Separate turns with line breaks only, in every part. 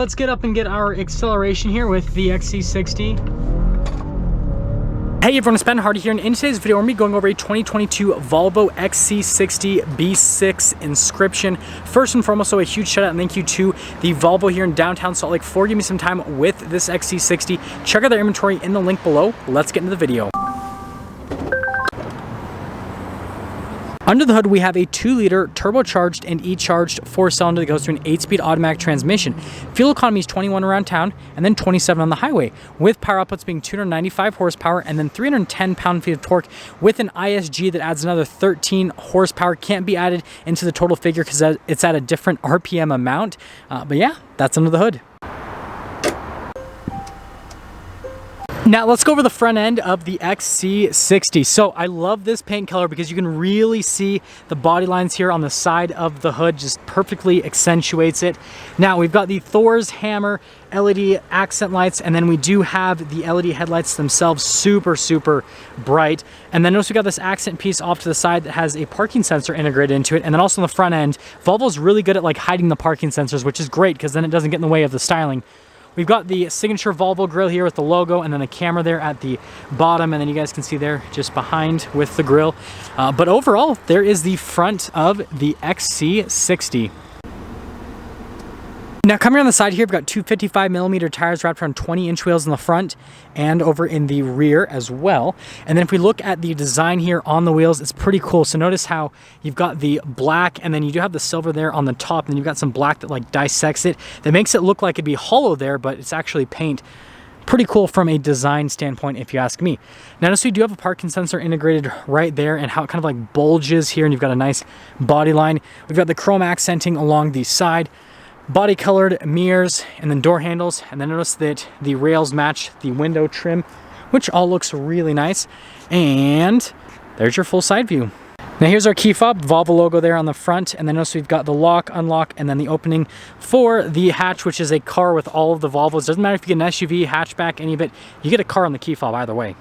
Let's get up and get our acceleration here with the XC60. Hey everyone, it's Ben Hardy here, and in today's video we're going to be going over a 2022 Volvo XC60 B6 Inscription. First and foremost, so a huge shout out and thank you to the Volvo here in downtown Salt Lake for giving me some time with this XC60. Check out their inventory in the link below. Let's get into the video. Under the hood, we have a 2-liter turbocharged and E-charged 4-cylinder that goes through an 8-speed automatic transmission. Fuel economy is 21 around town and then 27 on the highway, with power outputs being 295 horsepower and then 310 pound-feet of torque, with an ISG that adds another 13 horsepower. Can't be added into the total figure because it's at a different RPM amount. But yeah, that's under the hood. Now let's go over the front end of the XC60. So I love this paint color because you can really see the body lines here on the side of the hood, just perfectly accentuates it. Now we've got the Thor's Hammer LED accent lights, and then we do have the LED headlights themselves, super bright. And then notice we got this accent piece off to the side that has a parking sensor integrated into it. And then also on the front end, Volvo's really good at like hiding the parking sensors, which is great because then it doesn't get in the way of the styling. We've got the signature Volvo grille here with the logo, and then a camera there at the bottom, and then you guys can see there just behind with the grille. But overall, there is the front of the XC60. Now coming on the side here, we've got two 55mm tires wrapped around 20-inch wheels in the front and over in the rear as well. And then if we look at the design here on the wheels, it's pretty cool. So notice how you've got the black, and then you do have the silver there on the top, and then you've got some black that like dissects it. That makes it look like it'd be hollow there, but it's actually paint. Pretty cool from a design standpoint, if you ask me. Now notice we do have a parking sensor integrated right there, and how it kind of like bulges here, and you've got a nice body line. We've got the chrome accenting along the side. Body colored mirrors, and then door handles, and then notice that the rails match the window trim, which all looks really nice. And there's your full side view. Now here's our key fob, Volvo logo there on the front, and then notice we've got the lock, unlock, and then the opening for the hatch, which is a car with all of the Volvos. Doesn't matter if you get an SUV, hatchback, any of it, you get a car on the key fob either way.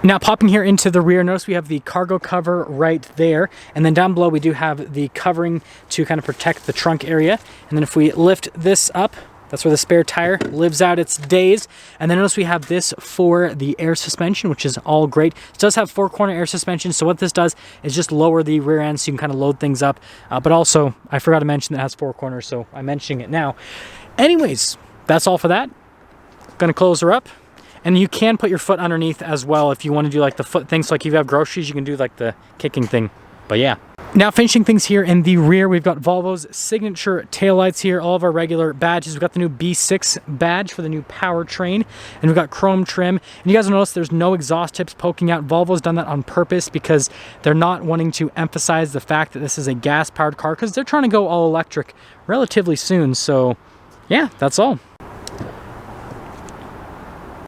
Now popping here into the rear, notice we have the cargo cover right there, and then down below we do have the covering to kind of protect the trunk area. And then if we lift this up, that's where the spare tire lives out its days. And then notice we have this for the air suspension, which is all great. It does have 4-corner air suspension, so what this does is just lower the rear end so you can kind of load things up. But also, I forgot to mention that it has 4 corners, so I'm mentioning it now. Anyways, that's all for that. Gonna close her up. And you can put your foot underneath as well if you want to do like the foot thing. So like if you have groceries, you can do like the kicking thing. But yeah. Now finishing things here in the rear, we've got Volvo's signature taillights here, all of our regular badges. We've got the new B6 badge for the new powertrain, and we've got chrome trim. And you guys will notice there's no exhaust tips poking out. Volvo's done that on purpose because they're not wanting to emphasize the fact that this is a gas-powered car, because they're trying to go all electric relatively soon. So yeah, that's all.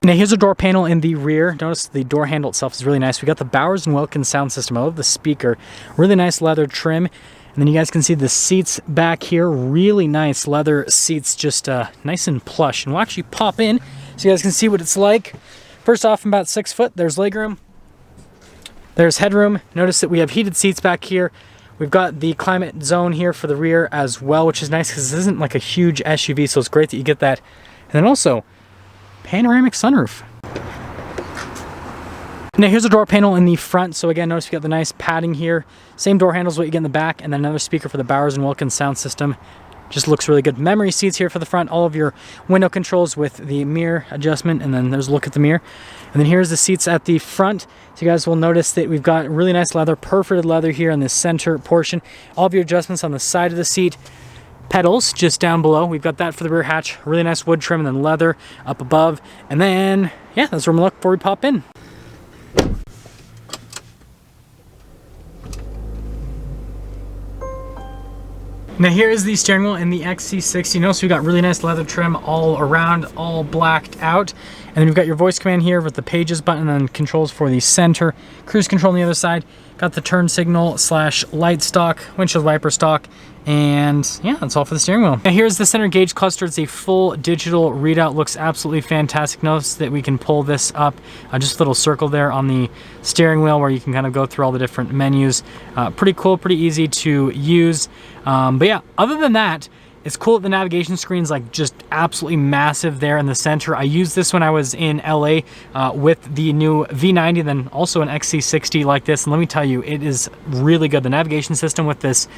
Now here's a door panel in the rear. Notice the door handle itself is really nice. We got the Bowers & Wilkins sound system. I love the speaker. Really nice leather trim. And then you guys can see the seats back here. Really nice leather seats, just nice and plush. And we'll actually pop in so you guys can see what it's like. First off, from about 6 foot, there's legroom. There's headroom. Notice that we have heated seats back here. We've got the climate zone here for the rear as well, which is nice because this isn't like a huge SUV, so it's great that you get that. And then also, panoramic sunroof. Now here's a door panel in the front. So again, notice we got the nice padding here. Same door handles what you get in the back, and then another speaker for the Bowers & Wilkins sound system. Just looks really good. Memory seats here for the front. All of your window controls with the mirror adjustment, and then there's a look at the mirror. And then here's the seats at the front. So you guys will notice that we've got really nice leather, perforated leather here in the center portion. All of your adjustments on the side of the seat. Pedals just down below. We've got that for the rear hatch. Really nice wood trim, and then leather up above. And then, yeah, that's where I'm gonna look before we pop in. Now here is the steering wheel in the XC60. Notice we got really nice leather trim all around, all blacked out. And then we've got your voice command here with the pages button, and then controls for the center. Cruise control on the other side. Got the turn signal / light stock, windshield wiper stock, and yeah, that's all for the steering wheel. Now here's the center gauge cluster. It's a full digital readout. Looks absolutely fantastic. Notice that we can pull this up, just a little circle there on the steering wheel where you can kind of go through all the different menus. Pretty cool, pretty easy to use. But yeah, other than that, It's cool that the navigation screen's like just absolutely massive there in the center. I used this when I was in LA with the new V90, then also an XC60 like this. And let me tell you, it is really good. The navigation system with this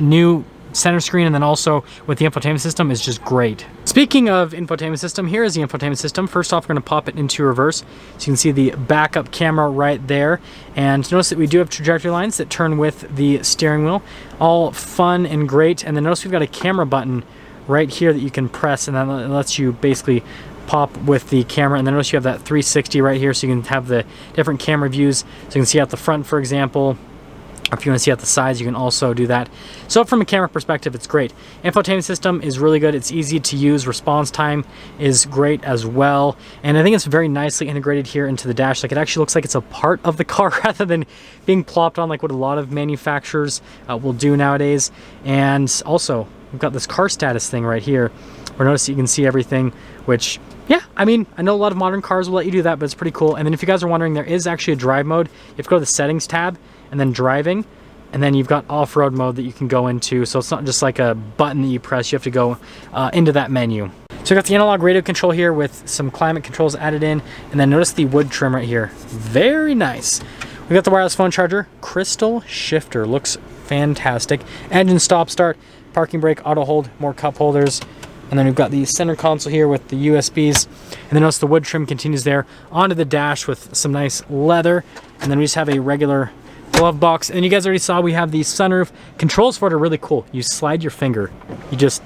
new center screen and then also with the infotainment system is just great. Speaking of infotainment system, here is the infotainment system. First off, we're going to pop it into reverse. So you can see the backup camera right there. And notice that we do have trajectory lines that turn with the steering wheel. All fun and great. And then notice we've got a camera button right here that you can press, and that lets you basically pop with the camera. And then notice you have that 360 right here, so you can have the different camera views. So you can see out the front, for example. If you want to see out the sides, you can also do that. So from a camera perspective, it's great. Infotainment system is really good. It's easy to use. Response time is great as well. And I think it's very nicely integrated here into the dash. Like, it actually looks like it's a part of the car rather than being plopped on like what a lot of manufacturers will do nowadays. And also, we've got this car status thing right here, where notice you can see everything, which, yeah, I mean, I know a lot of modern cars will let you do that, but it's pretty cool. And then if you guys are wondering, there is actually a drive mode. You have to go to the settings tab and then driving, and then you've got off-road mode that you can go into. So it's not just like a button that you press, you have to go into that menu. So we got the analog radio control here with some climate controls added in, and then notice the wood trim right here. Very nice. We got the wireless phone charger, crystal shifter, looks fantastic. Engine stop start, parking brake, auto hold, more cup holders. And then we've got the center console here with the USBs. And then notice the wood trim continues there onto the dash with some nice leather. And then we just have a regular glove box. And you guys already saw we have the sunroof. Controls for it are really cool. You slide your finger. You just...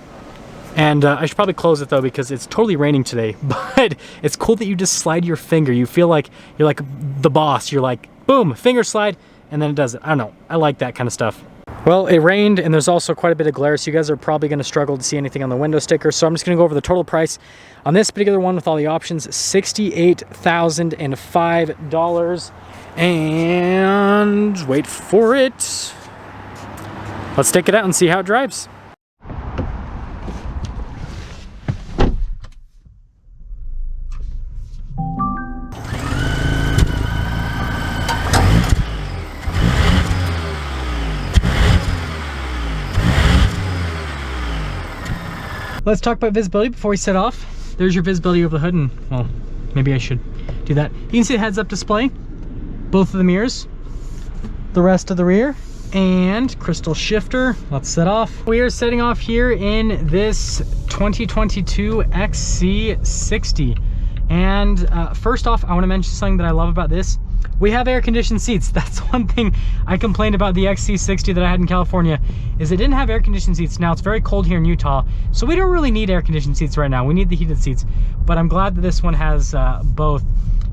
And I should probably close it though because it's totally raining today. But it's cool that you just slide your finger. You feel like you're like the boss. You're like, boom, finger slide, and then it does it. I don't know. I like that kind of stuff. Well, it rained and there's also quite a bit of glare, so you guys are probably going to struggle to see anything on the window sticker. So I'm just going to go over the total price on this particular one with all the options. $68,005. And wait for it. Let's take it out and see how it drives. Let's talk about visibility before we set off. There's your visibility over the hood, and well, maybe I should do that. You can see the heads-up display, both of the mirrors, the rest of the rear, and crystal shifter. Let's set off. We are setting off here in this 2022 XC60. And first off, I want to mention something that I love about this. We have air-conditioned seats. That's one thing I complained about the XC60 that I had in California, is it didn't have air-conditioned seats. Now it's very cold here in Utah, so we don't really need air-conditioned seats right now. We need the heated seats, but I'm glad that this one has both,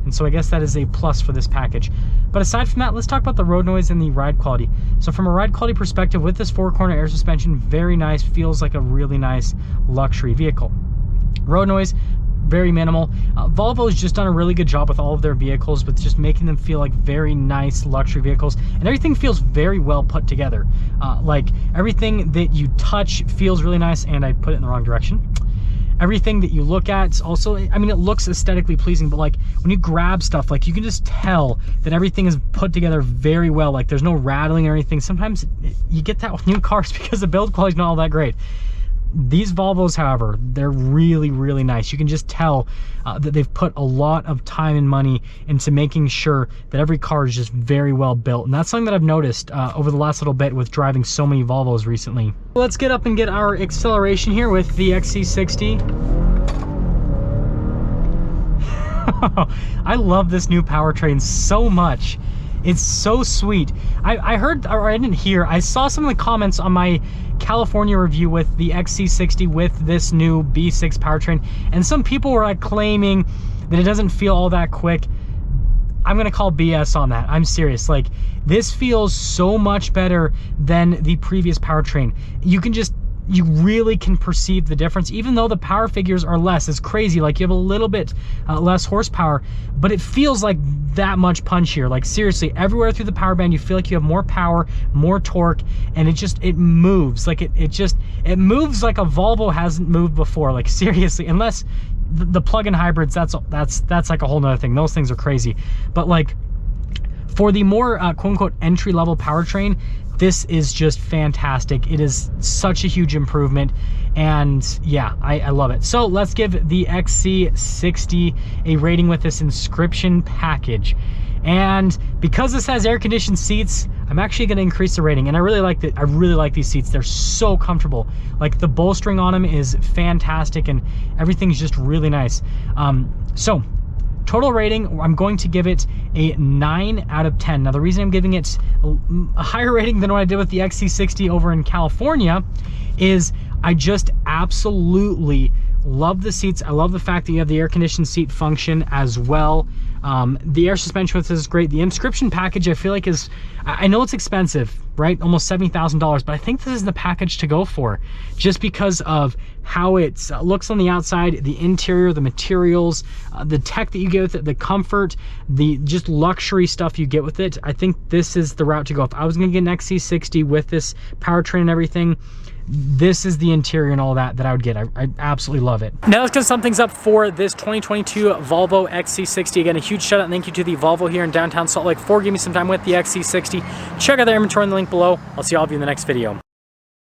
and so I guess that is a plus for this package. But aside from that, let's talk about the road noise and the ride quality. So from a ride quality perspective, with this four-corner air suspension, very nice, feels like a really nice luxury vehicle. Road noise, very minimal. Volvo's just done a really good job with all of their vehicles with just making them feel like very nice luxury vehicles, and everything feels very well put together. Like everything that you touch feels really nice, and I put it in the wrong direction. Everything that you look at also, I mean, it looks aesthetically pleasing, but like when you grab stuff, like you can just tell that everything is put together very well. Like there's no rattling or anything. Sometimes you get that with new cars because the build quality is not all that great. These Volvos, however, they're really, really nice. You can just tell that they've put a lot of time and money into making sure that every car is just very well built. And that's something that I've noticed over the last little bit with driving so many Volvos recently. Let's get up and get our acceleration here with the XC60. I love this new powertrain so much. It's so sweet. I heard, or I didn't hear, I saw some of the comments on my California review with the XC60 with this new B6 powertrain, and some people were like claiming that it doesn't feel all that quick. I'm gonna call BS on that. I'm serious. Like, this feels so much better than the previous powertrain. You really can perceive the difference, even though the power figures are less. It's crazy. Like, you have a little bit less horsepower, but it feels like that much punchier. Like, seriously, everywhere through the power band, you feel like you have more power, more torque, and it moves. Like, it moves like a Volvo hasn't moved before. Like, seriously, unless the plug-in hybrids, that's like a whole nother thing. Those things are crazy. But like, For the more quote-unquote entry-level powertrain, this is just fantastic. It is such a huge improvement, and yeah, I love it. So let's give the XC60 a rating with this Inscription package. And because this has air-conditioned seats, I'm actually going to increase the rating. And I really like that. I really like these seats. They're so comfortable. Like, the bolstering on them is fantastic, and everything's just really nice. So total rating, I'm going to give it a 9 out of 10. Now, the reason I'm giving it a higher rating than what I did with the XC60 over in California is I just absolutely love the seats. I love the fact that you have the air conditioned seat function as well. The air suspension with this is great. The Inscription package, I feel like is, I know it's expensive, right? Almost $70,000, but I think this is the package to go for, just because of how it looks on the outside, the interior, the materials, the tech that you get with it, the comfort, the just luxury stuff you get with it. I think this is the route to go. If I was gonna get an XC60 with this powertrain and everything, this is the interior and all that I would get. I absolutely love it. Now let's get some things up for this 2022 Volvo XC60. Again, a huge shout out and thank you to the Volvo here in downtown Salt Lake for giving me some time with the XC60. Check out their inventory in the link below. I'll see all of you in the next video.